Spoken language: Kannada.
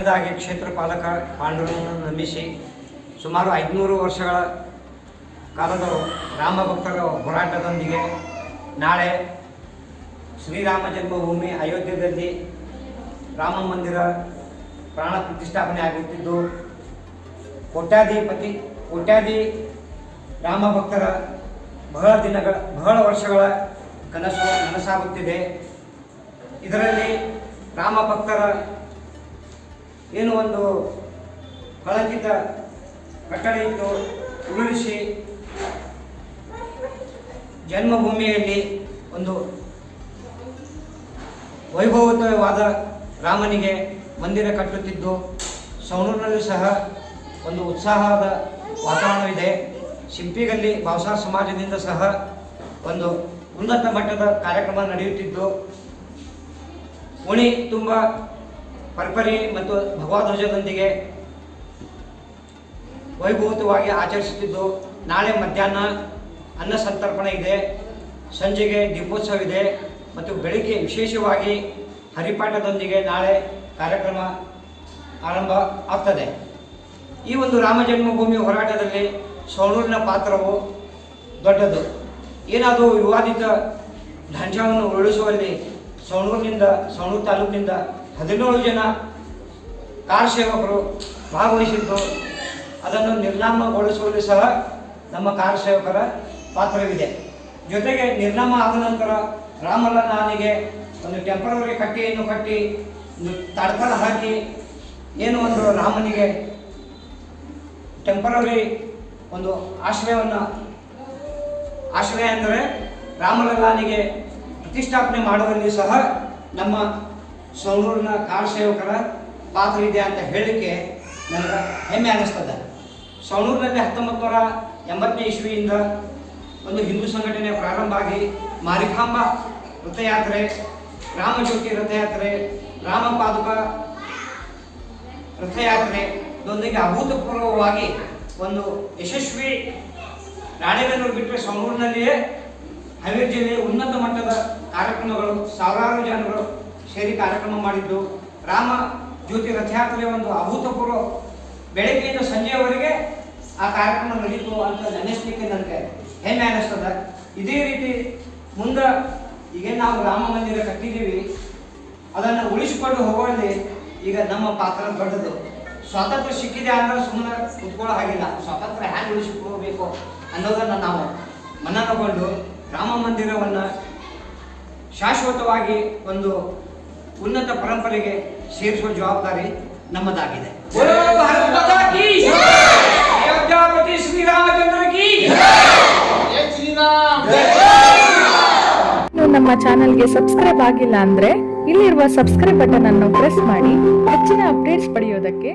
ರಾಜ್ಯದಾಗಿ ಕ್ಷೇತ್ರ ಪಾಲಕ ಪಾಂಡುರಂಗನನ್ನು ನಂಬಿಸಿ ಸುಮಾರು 500 ವರ್ಷಗಳ ಕಾಲದ ರಾಮ ಭಕ್ತರ ಹೋರಾಟದೊಂದಿಗೆ ನಾಳೆ ಶ್ರೀರಾಮ ಜನ್ಮಭೂಮಿ ಅಯೋಧ್ಯೆಯಲ್ಲಿ ರಾಮ ಮಂದಿರ ಪ್ರಾಣ ಪ್ರತಿಷ್ಠಾಪನೆ ಆಗುತ್ತಿದ್ದು ಕೋಟ್ಯಾದಿ ರಾಮ ಭಕ್ತರ ಬಹಳ ವರ್ಷಗಳ ಕನಸು ನನಸಾಗುತ್ತಿದೆ. ಇದರಲ್ಲಿ ರಾಮ ಭಕ್ತರ ಏನು ಒಂದು ಕಳಂಕಿತ ಕಟ್ಟಡ ಇತ್ತು ಉರುಳಿಸಿ ಜನ್ಮಭೂಮಿಯಲ್ಲಿ ಒಂದು ವೈಭವಯುತವಾದ ರಾಮನಿಗೆ ಮಂದಿರ ಕಟ್ಟುತ್ತಿದ್ದು ಸವಣೂರಿನಲ್ಲಿ ಸಹ ಒಂದು ಉತ್ಸಾಹದ ವಾತಾವರಣವಿದೆ. ಶಿಂಪಿಗಲ್ಲಿ ಭಾವಸಾರ ಸಮಾಜದಿಂದ ಸಹ ಒಂದು ಉನ್ನತ ಮಟ್ಟದ ಕಾರ್ಯಕ್ರಮ ನಡೆಯುತ್ತಿದ್ದು ಓಣಿ ತುಂಬ ಪರ್ಪರಿ ಮತ್ತು ಭಗವಧ್ವಜದೊಂದಿಗೆ ವೈಭವಯುತವಾಗಿ ಆಚರಿಸುತ್ತಿದ್ದು ನಾಳೆ ಮಧ್ಯಾಹ್ನ ಅನ್ನ ಸಂತರ್ಪಣೆ ಇದೆ, ಸಂಜೆಗೆ ದೀಪೋತ್ಸವ ಇದೆ ಮತ್ತು ಬೆಳಿಗ್ಗೆ ವಿಶೇಷವಾಗಿ ಹರಿಪಾಠದೊಂದಿಗೆ ನಾಳೆ ಕಾರ್ಯಕ್ರಮ ಆರಂಭ ಆಗ್ತದೆ. ಈ ಒಂದು ರಾಮ ಜನ್ಮಭೂಮಿ ಹೋರಾಟದಲ್ಲಿ ಸವಣೂರಿನ ಪಾತ್ರವು ದೊಡ್ಡದು. ಏನಾದರೂ ವಿವಾದಿತ ಢಾಂಚಾವನ್ನು ಉರುಳಿಸುವಲ್ಲಿ ಸವಣೂರು ತಾಲೂಕಿನಿಂದ 17 ಜನ ಕಾರ್ ಸೇವಕರು ಭಾಗವಹಿಸಿದ್ದು ಅದನ್ನು ನಿರ್ನಾಮಗೊಳಿಸುವಲ್ಲಿ ಸಹ ನಮ್ಮ ಕಾರ್ ಸೇವಕರ ಪಾತ್ರವಿದೆ. ಜೊತೆಗೆ ನಿರ್ನಾಮ ಆದ ನಂತರ ರಾಮಲಲ್ಲಾನಿಗೆ ಒಂದು ಟೆಂಪರರಿ ಕಟ್ಟಿಯನ್ನು ಕಟ್ಟಿ ತಡ್ಕಲ್ ಹಾಕಿ ಏನು ಒಂದು ರಾಮನಿಗೆ ಟೆಂಪರರಿ ಒಂದು ಆಶ್ರಯ ಅಂದರೆ ರಾಮಲಲ್ಲಾನಿಗೆ ಪ್ರತಿಷ್ಠಾಪನೆ ಮಾಡುವಲ್ಲಿ ಸಹ ನಮ್ಮ ಸವಣೂರಿನ ಕಾರ್ ಸೇವಕರ ಪಾತ್ರ ಇದೆ ಅಂತ ಹೇಳಲಿಕ್ಕೆ ನನಗೆ ಹೆಮ್ಮೆ ಅನ್ನಿಸ್ತದೆ. ಸವಣೂರಿನಲ್ಲಿ 1980ನೇ ಇಸ್ವಿಯಿಂದ ಒಂದು ಹಿಂದೂ ಸಂಘಟನೆ ಪ್ರಾರಂಭ ಆಗಿ ಮಾರಿಕಾಂಬ ರಥಯಾತ್ರೆ, ರಾಮಜ್ಯೋತಿ ರಥಯಾತ್ರೆ, ರಾಮಪಾದುಕ ರಥಯಾತ್ರೆದೊಂದಿಗೆ ಅಭೂತಪೂರ್ವವಾಗಿ ಒಂದು ಯಶಸ್ವಿ ರಾಣೆಬೆನ್ನೂರು ಬಿಟ್ಟರೆ ಸವಣೂರಿನಲ್ಲಿಯೇ ಹಾವೇರಿ ಜಿಲ್ಲೆಯ ಉನ್ನತ ಮಟ್ಟದ ಕಾರ್ಯಕ್ರಮಗಳು ಸಾವಿರಾರು ಜನರು ಸೇರಿ ಕಾರ್ಯಕ್ರಮ ಮಾಡಿದ್ದು ರಾಮ ಜ್ಯೋತಿ ರಥಯಾತ್ರೆ ಒಂದು ಅಭೂತಪೂರ್ವ ಬೆಳಗ್ಗೆಯಿಂದ ಸಂಜೆಯವರೆಗೆ ಆ ಕಾರ್ಯಕ್ರಮ ನಡೀತು ಅಂತ ನೆನೆಸಲಿಕ್ಕೆ ನನಗೆ ಹೆಮ್ಮೆ ಅನ್ನಿಸ್ತದೆ. ಇದೇ ರೀತಿ ಮುಂದೆ ಈಗ ನಾವು ರಾಮ ಮಂದಿರ ಕಟ್ಟಿದ್ದೀವಿ ಅದನ್ನು ಉಳಿಸಿಕೊಂಡು ಹೋಗುವಲ್ಲಿ ಈಗ ನಮ್ಮ ಪಾತ್ರ ದೊಡ್ಡದು. ಸ್ವಾತಂತ್ರ್ಯ ಸಿಕ್ಕಿದೆ ಅಂದ್ರೆ ಸುಮ್ಮನೆ ಕುತ್ಕೊಳ್ಳೋ ಹಾಗಿಲ್ಲ, ಸ್ವಾತಂತ್ರ್ಯ ಹ್ಯಾಂಗೆ ಉಳಿಸಿಕೊಳ್ಳಬೇಕು ಅನ್ನೋದನ್ನು ನಾವು ಮನನಗೊಂಡು ರಾಮ ಮಂದಿರವನ್ನು ಶಾಶ್ವತವಾಗಿ ಒಂದು ಉನ್ನತ ಪರಂಪರೆಗೆ ಸೇರಿಸುವ ಜವಾಬ್ದಾರಿ ನಮ್ಮದಾಗಿದೆ. ನೀವು ನಮ್ಮ ಚಾನೆಲ್ಗೆ ಸಬ್ಸ್ಕ್ರೈಬ್ ಆಗಿಲ್ಲ ಅಂದ್ರೆ ಇಲ್ಲಿರುವ ಸಬ್ಸ್ಕ್ರೈಬ್ ಬಟನ್ ಅನ್ನು ಪ್ರೆಸ್ ಮಾಡಿ ಹೆಚ್ಚಿನ ಅಪ್ಡೇಟ್ಸ್ ಪಡೆಯೋದಕ್ಕೆ.